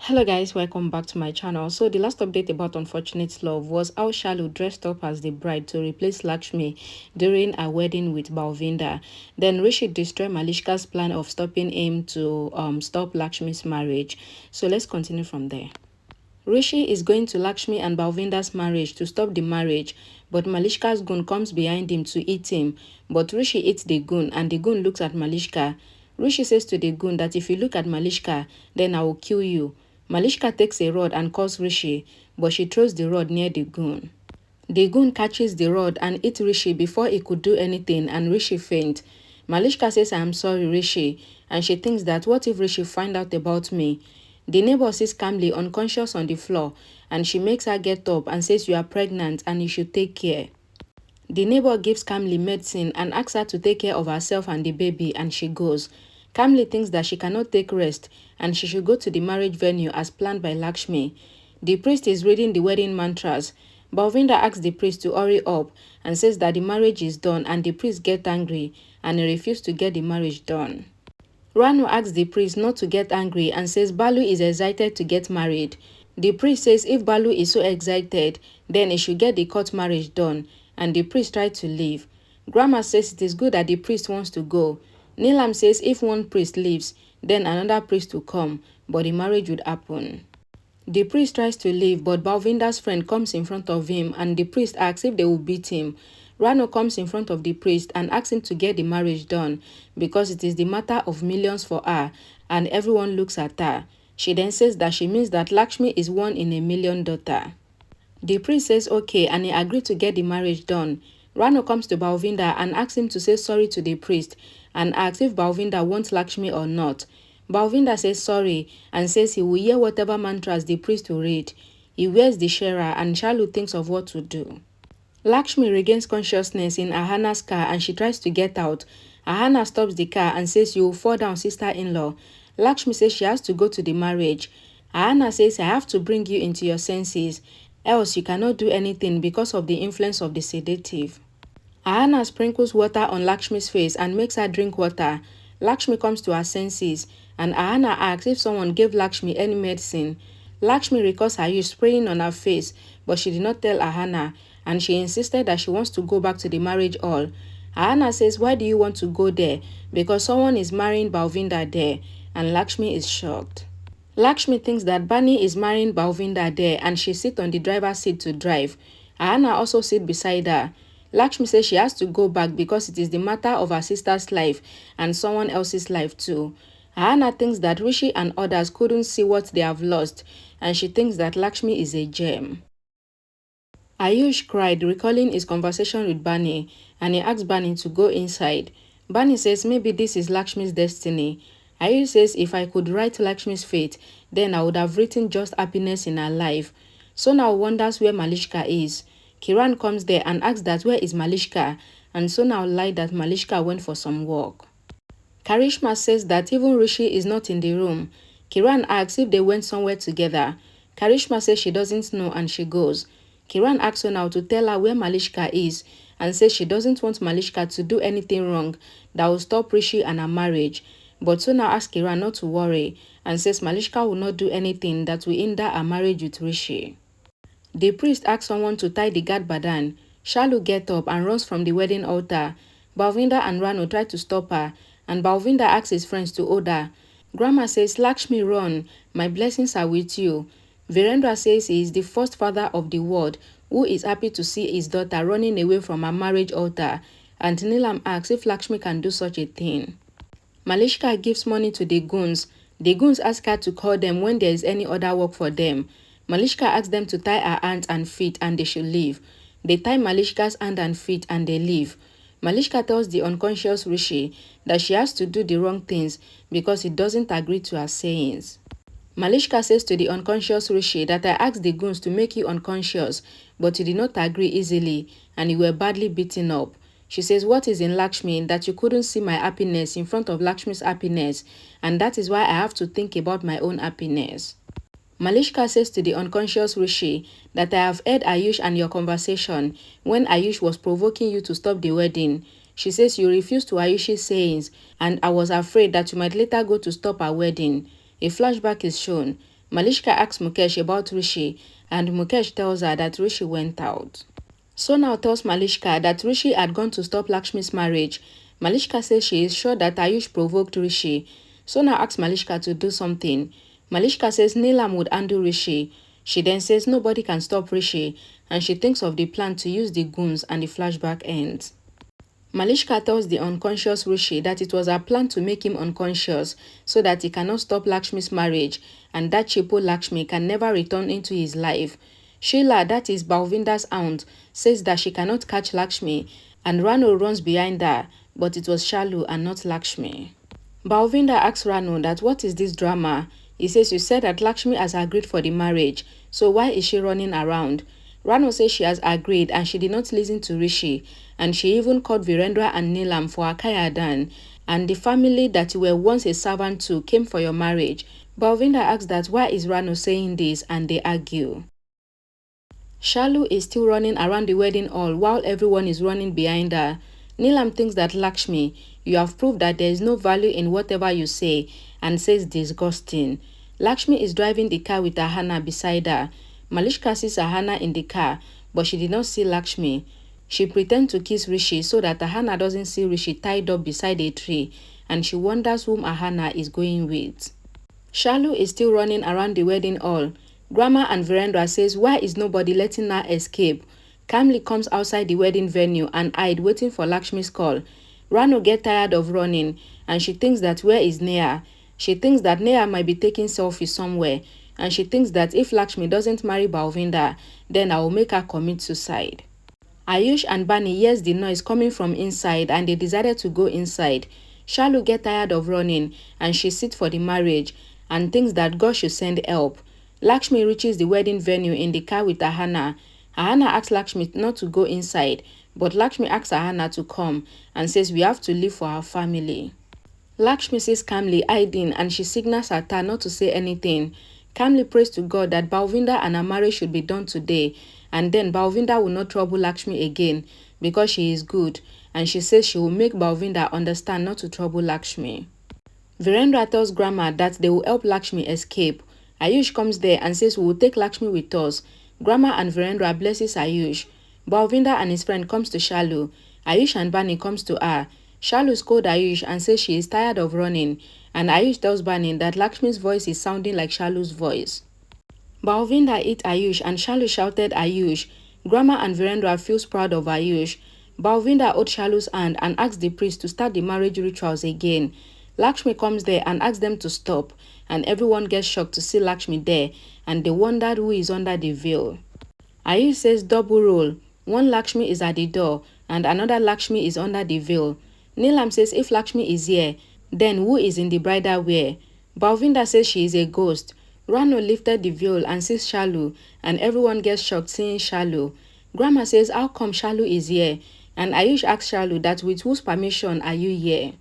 Hello guys, welcome back to my channel. So the last update about Unfortunate Love was how Shalu dressed up as the bride to replace Lakshmi during her wedding with Balwinder. Then Rishi destroyed Malishka's plan of stopping him to stop Lakshmi's marriage. So let's continue from there. Rishi is going to Lakshmi and Balwinder's marriage to stop the marriage, but Malishka's goon comes behind him to eat him. But Rishi eats the goon and the goon looks at Malishka. Rishi says to the goon that if you look at Malishka, then I will kill you. Malishka takes a rod and calls Rishi, but she throws the rod near the goon. The goon catches the rod and eats Rishi before he could do anything, and Rishi faints. Malishka says, I am sorry, Rishi, and she thinks that what if Rishi find out about me? The neighbor sits calmly unconscious on the floor, and she makes her get up and says, you are pregnant and you should take care. The neighbor gives Kamli medicine and asks her to take care of herself and the baby, and she goes. Kamli thinks that she cannot take rest and she should go to the marriage venue as planned by Lakshmi. The priest is reading the wedding mantras. Balwinder asks the priest to hurry up and says that the marriage is done, and the priest gets angry and he refuses to get the marriage done. Ranu asks the priest not to get angry and says Balu is excited to get married. The priest says if Balu is so excited, then he should get the court marriage done, and the priest tries to leave. Grandma says it is good that the priest wants to go. Neelam says if one priest leaves, then another priest will come, but the marriage would happen. The priest tries to leave, but Balwinder's friend comes in front of him and the priest asks if they will beat him. Rano comes in front of the priest and asks him to get the marriage done because it is the matter of millions for her, and everyone looks at her. She then says that she means that Lakshmi is 1 in a million daughter. The priest says okay and he agreed to get the marriage done. Rano comes to Balwinder and asks him to say sorry to the priest and asks if Balwinder wants Lakshmi or not. Balwinder says sorry and says he will hear whatever mantras the priest will read. He wears the shera and Shalu thinks of what to do. Lakshmi regains consciousness in Ahana's car and she tries to get out. Ahana stops the car and says, you will fall down, sister-in-law. Lakshmi says she has to go to the marriage. Ahana says, I have to bring you into your senses, else you cannot do anything because of the influence of the sedative. Ahana sprinkles water on Lakshmi's face and makes her drink water. Lakshmi comes to her senses and Ahana asks if someone gave Lakshmi any medicine. Lakshmi recalls her use spraying on her face, but she did not tell Ahana, and she insisted that she wants to go back to the marriage hall. Ahana says, why do you want to go there? Because someone is marrying Balwinder there, and Lakshmi is shocked. Lakshmi thinks that Bani is marrying Balwinder there, and she sits on the driver's seat to drive. Ahana also sits beside her. Lakshmi says she has to go back because it is the matter of her sister's life and someone else's life too. Ahana thinks that Rishi and others couldn't see what they have lost, and she thinks that Lakshmi is a gem. Ayush cried, recalling his conversation with Bani, and he asked Bani to go inside. Bani says maybe this is Lakshmi's destiny. Ayush says if I could write Lakshmi's fate, then I would have written just happiness in her life. Sonal wonders where Malishka is. Kiran comes there and asks that where is Malishka, and Sonal lied that Malishka went for some work. Karishma says that even Rishi is not in the room. Kiran asks if they went somewhere together. Karishma says she doesn't know and she goes. Kiran asks Sonal to tell her where Malishka is and says she doesn't want Malishka to do anything wrong that will stop Rishi and her marriage. But Sonal asks Kiran not to worry and says Malishka will not do anything that will hinder her marriage with Rishi. The priest asks someone to tie the guard badan. Shalu gets up and runs from the wedding altar. Balwinder and Rano try to stop her, and Balwinder asks his friends to hold her. Grandma says, Lakshmi, run, my blessings are with you. Virendra says he is the first father of the world who is happy to see his daughter running away from her marriage altar, and Neelam asks if Lakshmi can do such a thing. Malishka gives money to the goons. The goons ask her to call them when there is any other work for them. Malishka asks them to tie her hands and feet and they should leave. They tie Malishka's hand and feet and they leave. Malishka tells the unconscious Rishi that she has to do the wrong things because he doesn't agree to her sayings. Malishka says to the unconscious Rishi that I asked the goons to make you unconscious, but you did not agree easily and you were badly beaten up. She says, what is in Lakshmi that you couldn't see my happiness in front of Lakshmi's happiness, and that is why I have to think about my own happiness. Malishka says to the unconscious Rishi that I have heard Ayush and your conversation when Ayush was provoking you to stop the wedding. She says you refused to Ayush's sayings and I was afraid that you might later go to stop our wedding. A flashback is shown. Malishka asks Mukesh about Rishi, and Mukesh tells her that Rishi went out. Sonal tells Malishka that Rishi had gone to stop Lakshmi's marriage. Malishka says she is sure that Ayush provoked Rishi. Sonal asks Malishka to do something. Malishka says Neelam would undo Rishi. She then says nobody can stop Rishi, and she thinks of the plan to use the goons, and the flashback ends. Malishka tells the unconscious Rishi that it was her plan to make him unconscious so that he cannot stop Lakshmi's marriage, and that Chepo Lakshmi can never return into his life. Sheila, that is Balwinder's aunt, says that she cannot catch Lakshmi, and Rano runs behind her, but it was Shalu and not Lakshmi. Balwinder asks Rano that what is this drama? He says you said that Lakshmi has agreed for the marriage, so why is she running around? Rano says she has agreed and she did not listen to Rishi, and she even called Virendra and Neelam for Akayadan, and the family that you were once a servant to came for your marriage. Balwinder asks that why is Rano saying this, and they argue. Shalu is still running around the wedding hall while everyone is running behind her. Neelam thinks that Lakshmi, you have proved that there is no value in whatever you say, and says disgusting. Lakshmi is driving the car with Ahana beside her. Malishka sees Ahana in the car, but she did not see Lakshmi. She pretends to kiss Rishi so that Ahana doesn't see Rishi tied up beside a tree, and she wonders whom Ahana is going with. Shalu is still running around the wedding hall. Grandma and Virendra says why is nobody letting her escape? Kamli comes outside the wedding venue and hide waiting for Lakshmi's call. Rano gets tired of running, and she thinks that where is Neha? She thinks that Neha might be taking selfies somewhere, and she thinks that if Lakshmi doesn't marry Balwinder, then I will make her commit suicide. Ayush and Bani hears the noise coming from inside, and they decided to go inside. Shalu gets tired of running, and she sits for the marriage and thinks that God should send help. Lakshmi reaches the wedding venue in the car with Ahana. Ahana asks Lakshmi not to go inside, but Lakshmi asks Ahana to come and says we have to live for our family. Lakshmi sees Kamli hiding and she signals at her not to say anything. Kamli prays to God that Balwinder and her marriage should be done today, and then Balwinder will not trouble Lakshmi again because she is good, and she says she will make Balwinder understand not to trouble Lakshmi. Virendra tells Grandma that they will help Lakshmi escape. Ayush comes there and says we will take Lakshmi with us. Grandma and Virendra blesses Ayush. Balwinder and his friend comes to Shalu. Ayush and Bani comes to her. Shalu scolds Ayush and says she is tired of running, and Ayush tells Bani that Lakshmi's voice is sounding like Shalu's voice. Balwinder hit Ayush and Shalu shouted Ayush. Grandma and Virendra feels proud of Ayush. Balwinder holds Shalu's hand and asks the priest to start the marriage rituals again. Lakshmi comes there and asks them to stop, and everyone gets shocked to see Lakshmi there, and they wondered who is under the veil. Ayush says double role. One Lakshmi is at the door, and another Lakshmi is under the veil. Neelam says if Lakshmi is here, then who is in the bridal wear? Balwinder says she is a ghost. Rano lifted the veil and sees Shalu, and everyone gets shocked seeing Shalu. Grandma says how come Shalu is here? And Ayush asks Shalu that with whose permission are you here?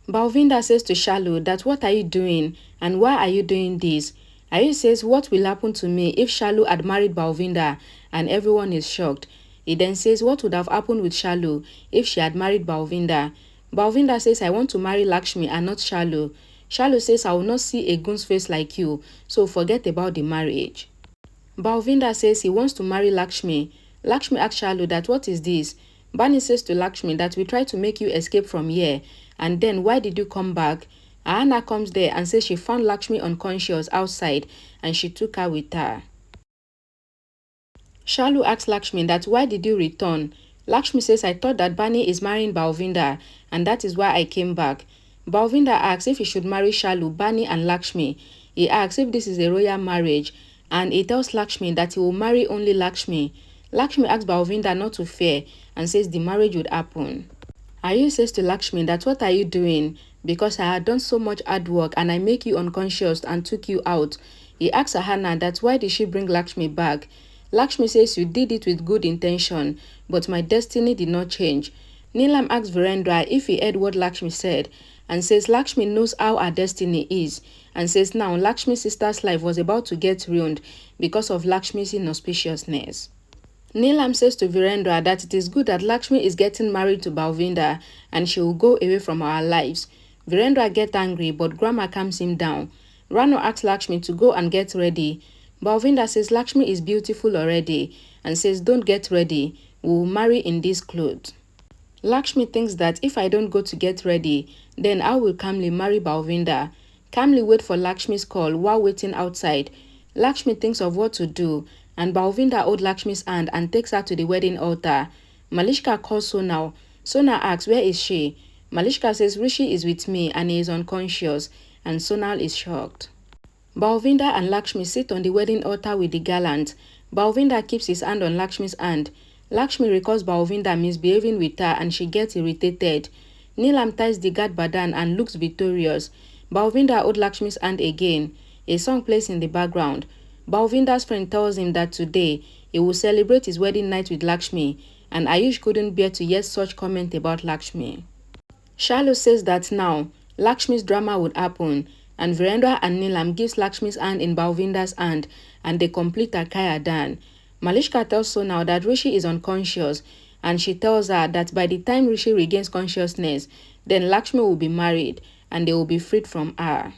Balwinder says to Shalu that what are you doing and why are you doing this? Ayush says what will happen to me if Shalu had married Balwinder, and everyone is shocked. He then says what would have happened with Shalu if she had married Balwinder. Balwinder says I want to marry Lakshmi and not Shalu. Shalu says I will not see a goon's face like you, so forget about the marriage. Balwinder says he wants to marry Lakshmi. Lakshmi asks Shalu that what is this? Bani says to Lakshmi that we tried to make you escape from here, and then why did you come back? Ahana comes there and says she found Lakshmi unconscious outside and she took her with her. Shalu asks Lakshmi that why did you return? Lakshmi says I thought that Bani is marrying Balwinder and that is why I came back. Balwinder asks if he should marry Shalu, Bani and Lakshmi. He asks if this is a royal marriage, and he tells Lakshmi that he will marry only Lakshmi. Lakshmi asks Balwinder not to fear and says the marriage would happen. Ayush says to Lakshmi that what are you doing? Because I had done so much hard work and I make you unconscious and took you out. He asks Ahana that why did she bring Lakshmi back? Lakshmi says you did it with good intention, but my destiny did not change. Neelam asks Virendra if he heard what Lakshmi said, and says Lakshmi knows how her destiny is, and says now Lakshmi's sister's life was about to get ruined because of Lakshmi's inauspiciousness. Neelam says to Virendra that it is good that Lakshmi is getting married to Balwinder and she will go away from our lives. Virendra gets angry, but Grandma calms him down. Rano asks Lakshmi to go and get ready. Balwinder says Lakshmi is beautiful already and says don't get ready, we will marry in these clothes. Lakshmi thinks that if I don't go to get ready, then I will calmly marry Balwinder. Calmly wait for Lakshmi's call while waiting outside. Lakshmi thinks of what to do, and Balwinder holds Lakshmi's hand and takes her to the wedding altar. Malishka calls Sonal. Sonal asks, where is she? Malishka says Rishi is with me and he is unconscious, and Sonal is shocked. Balwinder and Lakshmi sit on the wedding altar with the gallant. Balwinder keeps his hand on Lakshmi's hand. Lakshmi recalls Balwinder misbehaving with her and she gets irritated. Neelam ties the guard badan and looks victorious. Balwinder holds Lakshmi's hand again. A song plays in the background. Balwinder's friend tells him that today he will celebrate his wedding night with Lakshmi, and Ayush couldn't bear to hear such comment about Lakshmi. Shalu says that now Lakshmi's drama would happen, and Virendra and Neelam gives Lakshmi's hand in Balwinder's hand and they complete a Kayadan. Malishka tells Sonal that Rishi is unconscious, and she tells her that by the time Rishi regains consciousness, then Lakshmi will be married and they will be freed from her.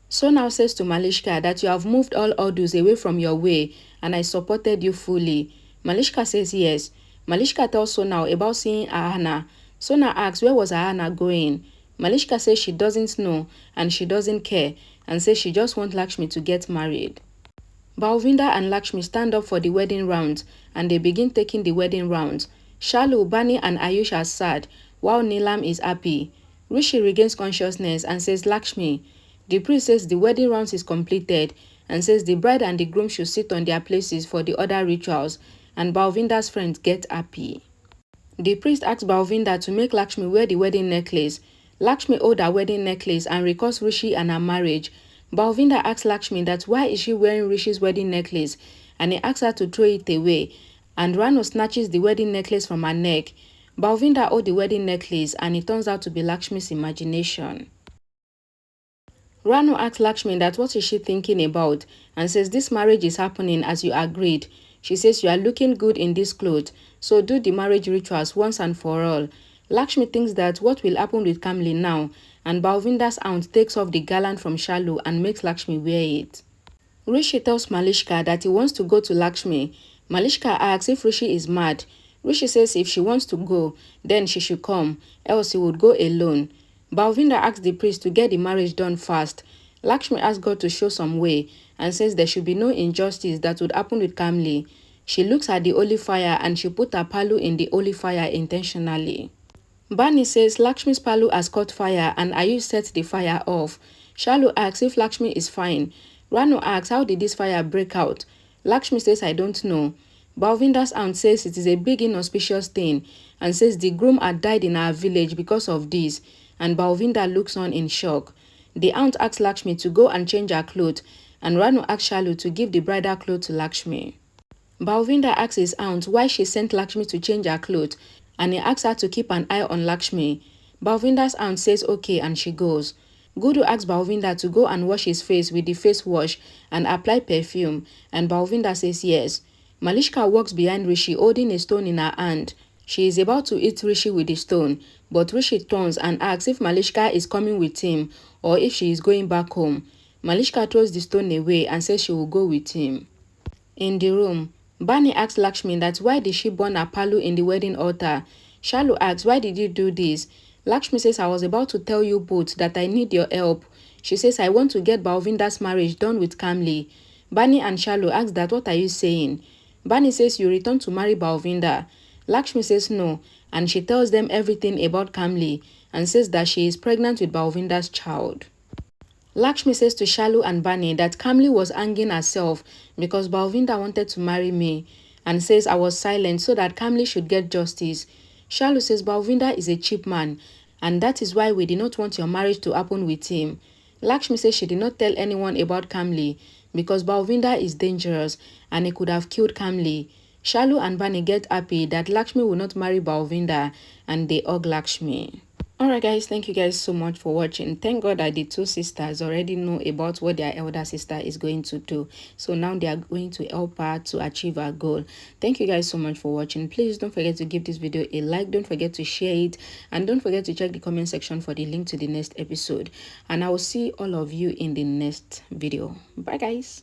Sonal says to Malishka that you have moved all odds away from your way and I supported you fully. Malishka says yes. Malishka tells Sonal about seeing Ahana. Sonal asks where was Ahana going. Malishka says she doesn't know and she doesn't care and says she just wants Lakshmi to get married. Balwinder and Lakshmi stand up for the wedding rounds and they begin taking the wedding rounds. Shalu, Bani and Ayush are sad while Neelam is happy. Rishi regains consciousness and says Lakshmi. The priest says the wedding rounds is completed and says the bride and the groom should sit on their places for the other rituals, and Balwinder's friends get happy. The priest asks Balwinder to make Lakshmi wear the wedding necklace. Lakshmi holds her wedding necklace and recalls Rishi and her marriage. Balwinder asks Lakshmi that why is she wearing Rishi's wedding necklace, and he asks her to throw it away, and Rano snatches the wedding necklace from her neck. Balwinder holds the wedding necklace and it turns out to be Lakshmi's imagination. Rano asks Lakshmi that what is she thinking about and says this marriage is happening as you agreed. She says you are looking good in this clothes, so do the marriage rituals once and for all. Lakshmi thinks that what will happen with Kamli now, and Balwinder's aunt takes off the garland from Shalu and makes Lakshmi wear it. Rishi tells Malishka that he wants to go to Lakshmi. Malishka asks if Rishi is mad. Rishi says if she wants to go, then she should come, else he would go alone. Balwinder asks the priest to get the marriage done fast. Lakshmi asks God to show some way and says there should be no injustice that would happen with Kamli. She looks at the holy fire and she put her palu in the holy fire intentionally. Bani says Lakshmi's palu has caught fire and Ayush sets the fire off. Shalu asks if Lakshmi is fine. Rano asks how did this fire break out. Lakshmi says I don't know. Balwinder's aunt says it is a big inauspicious thing and says the groom had died in our village because of this, and Balwinder looks on in shock. The aunt asks Lakshmi to go and change her clothes, and Rano asks Shalu to give the bridal clothes to Lakshmi. Balwinder asks his aunt why she sent Lakshmi to change her clothes, and he asks her to keep an eye on Lakshmi. Balwinder's aunt says okay and she goes. Gudu asks Balwinder to go and wash his face with the face wash and apply perfume, and Balwinder says yes. Malishka walks behind Rishi holding a stone in her hand. She is about to hit Rishi with the stone, but Rishi turns and asks if Malishka is coming with him or if she is going back home. Malishka throws the stone away and says she will go with him. In the room, Bani asks Lakshmi that why did she burn her palu in the wedding altar. Shalu asks why did you do this. Lakshmi says I was about to tell you both that I need your help. She says I want to get Balwinder's marriage done with Kamli. Bani and Shalu ask that what are you saying. Bani says you return to marry Balwinder. Lakshmi says no, and she tells them everything about Kamli and says that she is pregnant with Balwinder's child. Lakshmi says to Shalu and Bani that Kamli was hanging herself because Balwinder wanted to marry me and says I was silent so that Kamli should get justice. Shalu says Balwinder is a cheap man and that is why we did not want your marriage to happen with him. Lakshmi says she did not tell anyone about Kamli because Balwinder is dangerous and he could have killed Kamli. Shalu and Bani get happy that Lakshmi will not marry Balwinder and they hug Lakshmi. Alright guys, thank you guys so much for watching. Thank God that the two sisters already know about what their elder sister is going to do. So now they are going to help her to achieve her goal. Thank you guys so much for watching. Please don't forget to give this video a like. Don't forget to share it. And don't forget to check the comment section for the link to the next episode. And I will see all of you in the next video. Bye guys.